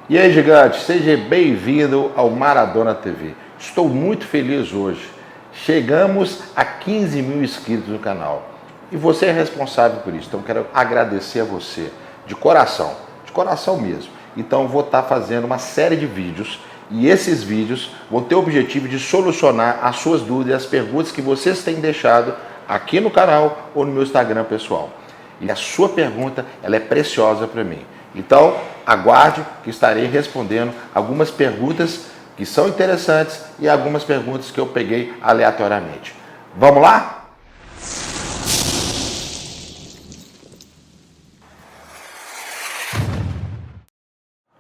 E aí, gigante, seja bem-vindo ao Maradona TV. Estou muito feliz hoje. Chegamos a 15 mil inscritos no canal. E você é responsável por isso. Então, quero agradecer a você de coração mesmo. Então, vou estar fazendo uma série de vídeos. E esses vídeos vão ter o objetivo de solucionar as suas dúvidas e as perguntas que vocês têm deixado aqui no canal ou no meu Instagram pessoal. E a sua pergunta, ela é preciosa para mim. Então, aguarde que estarei respondendo algumas perguntas que são interessantes e algumas perguntas que eu peguei aleatoriamente. Vamos lá?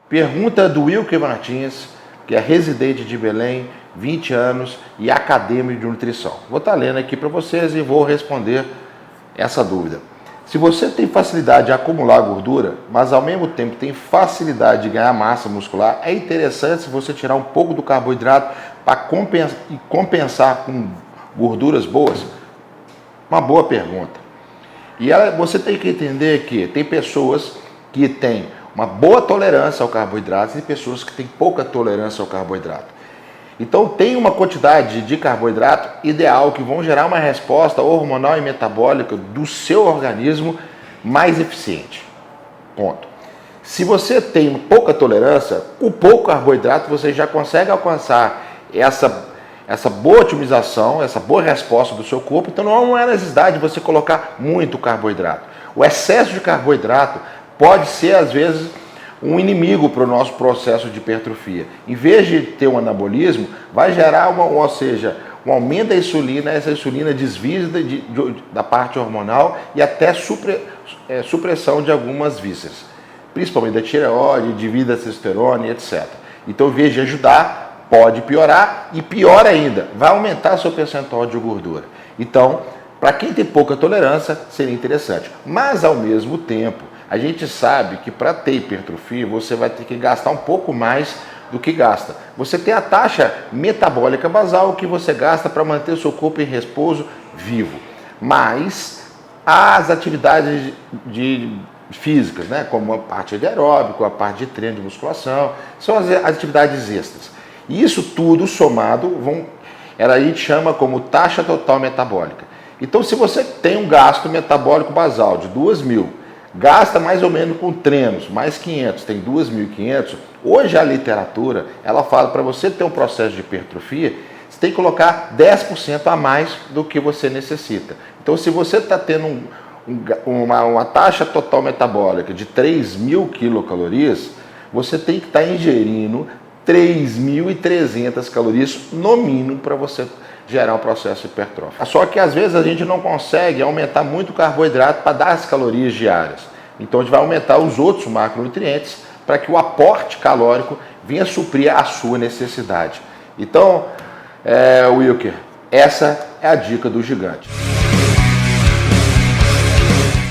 Pergunta do Wilker Martins, que é residente de Belém, 20 anos e acadêmico de nutrição. Vou estar lendo aqui para vocês e vou responder essa dúvida. Se você tem facilidade de acumular gordura, mas ao mesmo tempo tem facilidade de ganhar massa muscular, é interessante você tirar um pouco do carboidrato para compensar com gorduras boas? Uma boa pergunta. E você tem que entender que tem pessoas que têm uma boa tolerância ao carboidrato e pessoas que têm pouca tolerância ao carboidrato. Então tem uma quantidade de carboidrato ideal que vão gerar uma resposta hormonal e metabólica do seu organismo mais eficiente. Ponto. Se você tem pouca tolerância, o pouco carboidrato você já consegue alcançar essa boa otimização, essa boa resposta do seu corpo, então não é necessidade de você colocar muito carboidrato. O excesso de carboidrato pode ser, às vezes, um inimigo para o nosso processo de hipertrofia. Em vez de ter um anabolismo, vai gerar um aumento da insulina, essa insulina desvia da parte hormonal e até supressão de algumas vísceras, principalmente da tireoide, de da testosterona, etc. Então, em vez de ajudar, pode piorar e pior ainda, vai aumentar seu percentual de gordura. Então, para quem tem pouca tolerância, seria interessante. Mas, ao mesmo tempo, a gente sabe que para ter hipertrofia, você vai ter que gastar um pouco mais do que gasta. Você tem a taxa metabólica basal que você gasta para manter o seu corpo em repouso vivo. Mas as atividades físicas, né, como a parte de aeróbico, a parte de treino de musculação, são as atividades extras. E isso tudo somado, a gente chama como taxa total metabólica. Então, se você tem um gasto metabólico basal de 2.000, gasta mais ou menos com treinos, mais 500, tem 2.500. Hoje a literatura, ela fala para você ter um processo de hipertrofia, você tem que colocar 10% a mais do que você necessita. Então, se você está tendo uma taxa total metabólica de 3.000 quilocalorias, você tem que estar ingerindo 3.300 calorias no mínimo para você gerar um processo hipertrófico. Só que às vezes a gente não consegue aumentar muito o carboidrato para dar as calorias diárias. Então a gente vai aumentar os outros macronutrientes para que o aporte calórico venha suprir a sua necessidade. Então, Wilker, essa é a dica do gigante.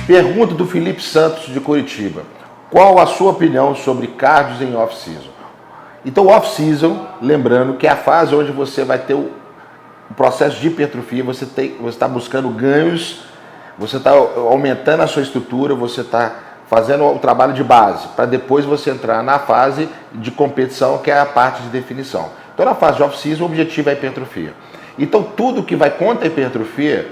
Pergunta do Felipe Santos de Curitiba. Qual a sua opinião sobre cardios em off-season? Então, off-season, lembrando que é a fase onde você vai ter o processo de hipertrofia, você está buscando ganhos, você está aumentando a sua estrutura, você está fazendo o trabalho de base, para depois você entrar na fase de competição, que é a parte de definição. Então, na fase de off-season, o objetivo é a hipertrofia. Então, tudo que vai contra a hipertrofia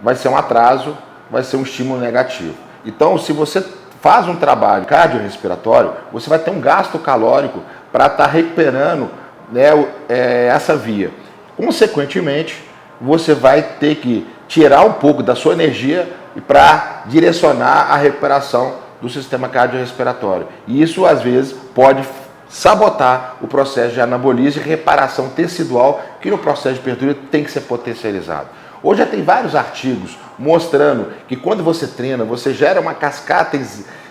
vai ser um atraso, vai ser um estímulo negativo. Então, se você faz um trabalho cardiorrespiratório, você vai ter um gasto calórico para estar recuperando, né, essa via. Consequentemente, você vai ter que tirar um pouco da sua energia para direcionar a recuperação do sistema cardiorrespiratório. E isso, às vezes, pode sabotar o processo de anabolismo e reparação tecidual, que no processo de hipertrofia tem que ser potencializado. Hoje já tem vários artigos mostrando que quando você treina, você gera uma cascata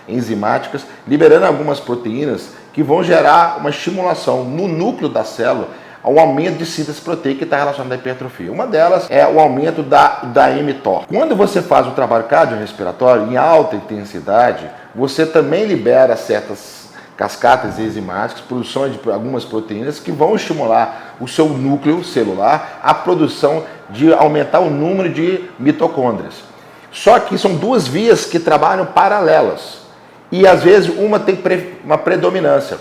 enzimáticas, liberando algumas proteínas que vão gerar uma estimulação no núcleo da célula, ao aumento de síntese proteica que está relacionado à hipertrofia. Uma delas é o aumento da mTOR. Quando você faz o trabalho cardiorrespiratório em alta intensidade, você também libera certas cascatas enzimáticas, produção de algumas proteínas que vão estimular o seu núcleo celular a produção de aumentar o número de mitocôndrias. Só que são duas vias que trabalham paralelas e às vezes uma tem uma predominância.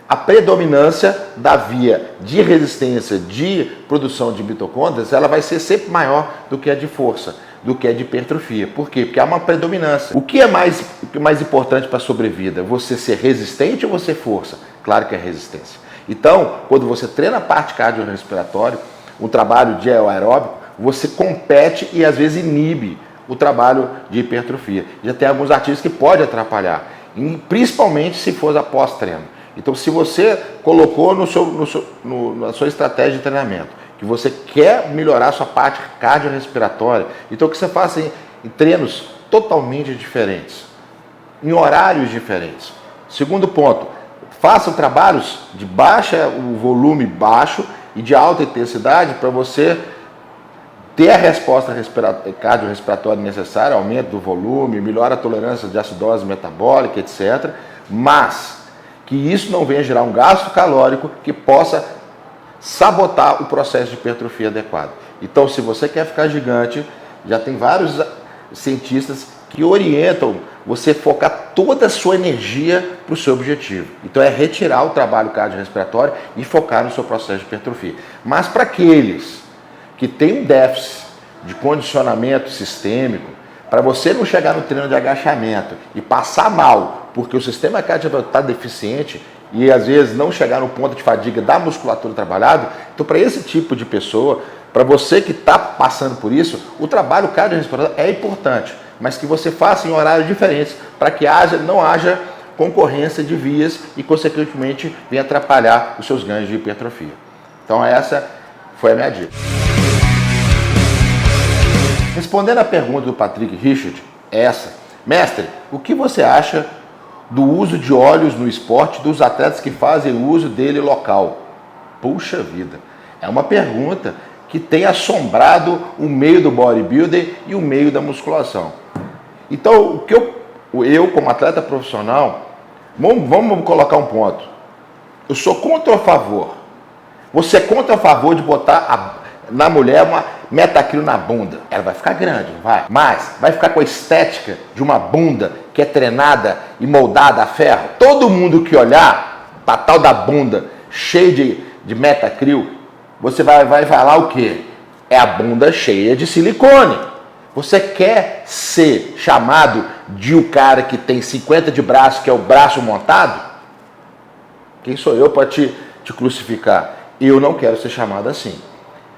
a predominância da via de resistência de produção de mitocôndrias, ela vai ser sempre maior do que a de força, do que a de hipertrofia. Por quê? Porque há uma predominância. O que é mais importante para a sobrevida? Você ser resistente ou você força? Claro que é resistência. Então, quando você treina a parte cardiorrespiratória, um trabalho de aeróbico, você compete e às vezes inibe o trabalho de hipertrofia. Já tem alguns artigos que pode atrapalhar, principalmente se for após treino. Então, se você colocou na sua estratégia de treinamento que você quer melhorar a sua parte cardiorrespiratória, então que você faça em treinos totalmente diferentes, em horários diferentes. Segundo ponto, faça trabalhos de o volume baixo e de alta intensidade para você ter a resposta cardiorrespiratória necessária, aumento do volume, melhora a tolerância de acidose metabólica, etc. Mas que isso não venha gerar um gasto calórico que possa sabotar o processo de hipertrofia adequado. Então, se você quer ficar gigante, já tem vários cientistas que orientam você focar toda a sua energia para o seu objetivo. Então, é retirar o trabalho cardiorrespiratório e focar no seu processo de hipertrofia. Mas para aqueles que têm um déficit de condicionamento sistêmico, para você não chegar no treino de agachamento e passar mal, porque o sistema cardíaco está deficiente e às vezes não chegar no ponto de fadiga da musculatura trabalhada, então para esse tipo de pessoa, para você que está passando por isso, o trabalho cardiorrespiratório é importante, mas que você faça em horários diferentes, para que não haja concorrência de vias e, consequentemente, venha atrapalhar os seus ganhos de hipertrofia. Então essa foi a minha dica. Respondendo à pergunta do Patrick Richard, mestre, o que você acha do uso de óleos no esporte dos atletas que fazem uso dele local? Puxa vida, é uma pergunta que tem assombrado o meio do bodybuilder e o meio da musculação. Então, o que eu como atleta profissional, vamos colocar um ponto. Eu sou contra ou a favor? Você é contra ou a favor de botar na mulher uma metacril na bunda? Ela vai ficar grande, não vai? Mas vai ficar com a estética de uma bunda que é treinada e moldada a ferro? Todo mundo que olhar para tal da bunda cheia de metacril, você vai falar o quê? É a bunda cheia de silicone. Você quer ser chamado de o cara que tem 50 de braço, que é o braço montado? Quem sou eu para te crucificar? Eu não quero ser chamado assim.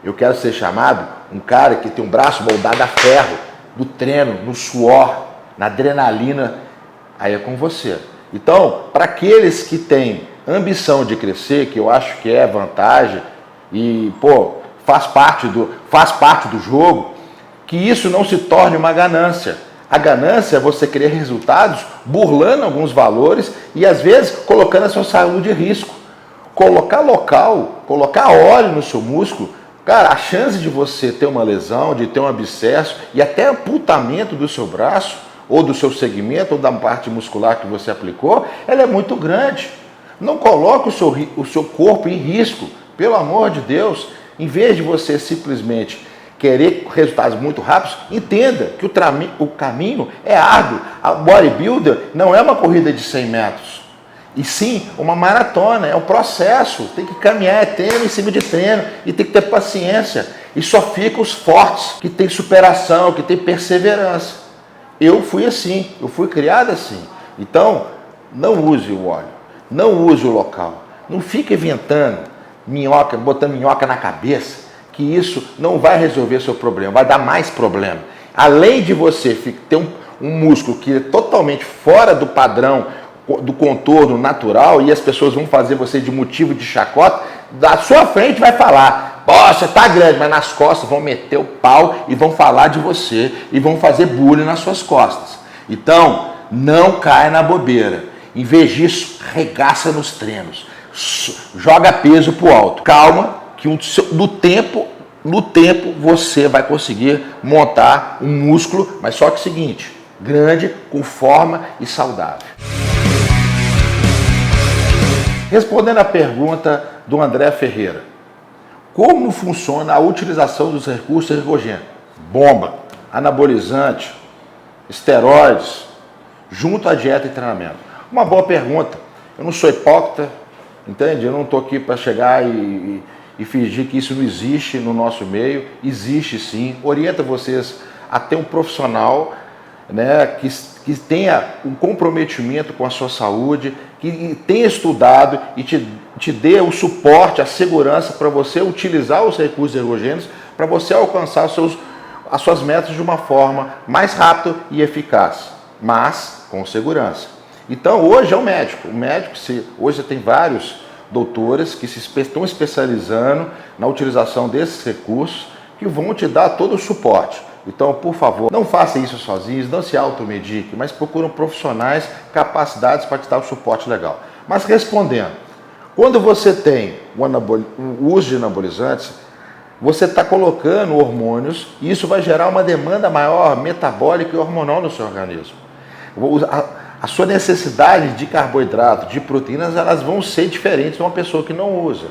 Eu quero ser chamado um cara que tem um braço moldado a ferro, no treino, no suor, na adrenalina. Aí é com você. Então, para aqueles que têm ambição de crescer, que eu acho que é vantagem, e faz parte do jogo, que isso não se torne uma ganância. A ganância é você querer resultados burlando alguns valores e às vezes colocando a sua saúde em risco. Colocar óleo no seu músculo, cara, a chance de você ter uma lesão, de ter um abscesso e até amputamento do seu braço, ou do seu segmento, ou da parte muscular que você aplicou, ela é muito grande. Não coloque o seu corpo em risco, pelo amor de Deus. Em vez de você simplesmente querer resultados muito rápidos, entenda que o caminho é árduo. A bodybuilder não é uma corrida de 100 metros. E sim, uma maratona, é um processo, tem que caminhar, é treino em cima de treino, e tem que ter paciência. E só ficam os fortes, que tem superação, que tem perseverança. Eu fui assim, eu fui criado assim. Então, não use o óleo, não use o local, não fique inventando minhoca, botando minhoca na cabeça, que isso não vai resolver seu problema, vai dar mais problema. Além de você ter um músculo que é totalmente fora do padrão, do contorno natural, e as pessoas vão fazer você de motivo de chacota, da sua frente vai falar, poxa, tá grande, mas nas costas vão meter o pau e vão falar de você e vão fazer bullying nas suas costas. Então, não caia na bobeira. Em vez disso, regaça nos treinos. Joga peso pro alto. Calma, que no tempo você vai conseguir montar um músculo, mas só que é o seguinte, grande, com forma e saudável. Respondendo à pergunta do André Ferreira, como funciona a utilização dos recursos ergogênicos? Bomba, anabolizante, esteroides, junto à dieta e treinamento. Uma boa pergunta. Eu não sou hipócrita, Entende? Eu não estou aqui para chegar e fingir que isso não existe no nosso meio. Existe sim. Orienta vocês a ter um profissional, né, que tenha um comprometimento com a sua saúde, que tenha estudado e te dê o suporte, a segurança para você utilizar os recursos ergogênicos para você alcançar as suas metas de uma forma mais rápida e eficaz, mas com segurança. Então hoje é o médico. Hoje você tem vários doutores que estão especializando na utilização desses recursos que vão te dar todo o suporte. Então, por favor, não faça isso sozinhos, não se automedique, mas procurem profissionais capacitados para te dar o suporte legal. Mas respondendo, quando você tem o uso de anabolizantes, você está colocando hormônios e isso vai gerar uma demanda maior metabólica e hormonal no seu organismo. A sua necessidade de carboidrato, de proteínas, elas vão ser diferentes de uma pessoa que não usa.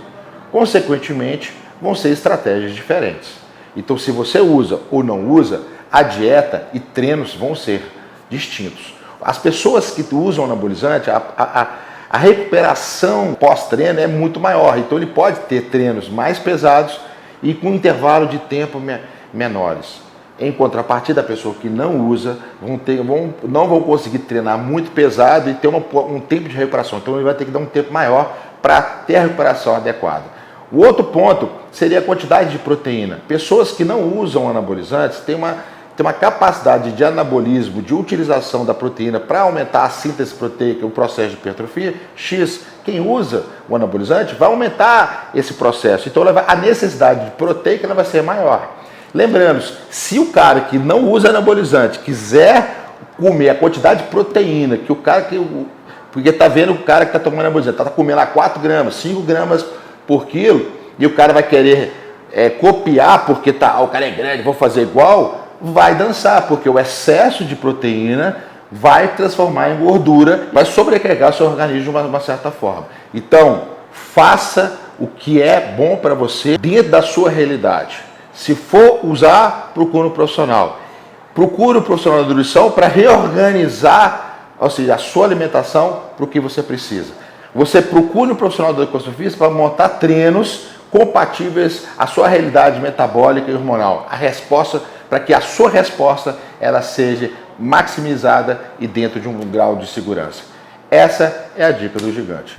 Consequentemente, vão ser estratégias diferentes. Então, se você usa ou não usa, a dieta e treinos vão ser distintos. As pessoas que usam anabolizante, a recuperação pós-treino é muito maior. Então, ele pode ter treinos mais pesados e com intervalo de tempo menores. Em contrapartida, a pessoa que não usa não vão conseguir treinar muito pesado e ter um tempo de recuperação. Então, ele vai ter que dar um tempo maior para ter a recuperação adequada. O outro ponto seria a quantidade de proteína. Pessoas que não usam anabolizantes têm uma capacidade de anabolismo, de utilização da proteína para aumentar a síntese proteica, o processo de hipertrofia, X. Quem usa o anabolizante vai aumentar esse processo. Então a necessidade de proteica vai ser maior. Lembrando, se o cara que não usa anabolizante quiser comer a quantidade de proteína que o cara porque está vendo o cara que está tomando anabolizante, está comendo lá 4 gramas, 5 gramas por quilo, e o cara vai querer copiar porque o cara é grande, vou fazer igual, vai dançar, porque o excesso de proteína vai transformar em gordura, vai sobrecarregar seu organismo de uma certa forma. Então, faça o que é bom para você dentro da sua realidade. Se for usar, procure um profissional. Procure um profissional de nutrição para reorganizar, ou seja, a sua alimentação para o que você precisa. Você procure um profissional da educação física para montar treinos compatíveis à sua realidade metabólica e hormonal. Para que a sua resposta ela seja maximizada e dentro de um grau de segurança. Essa é a dica do gigante.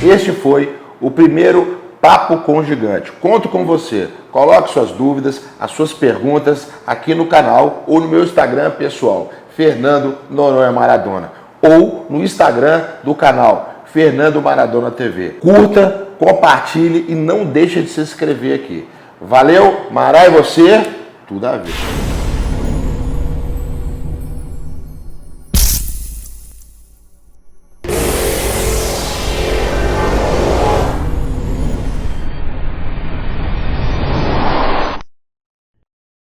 Este foi o primeiro Papo com o Gigante. Conto com você. Coloque suas dúvidas, as suas perguntas aqui no canal ou no meu Instagram pessoal, Fernando Noronha Maradona, ou no Instagram do canal Fernando Maradona TV. Curta, compartilhe e não deixe de se inscrever aqui. Valeu, Mará e você, tudo a ver.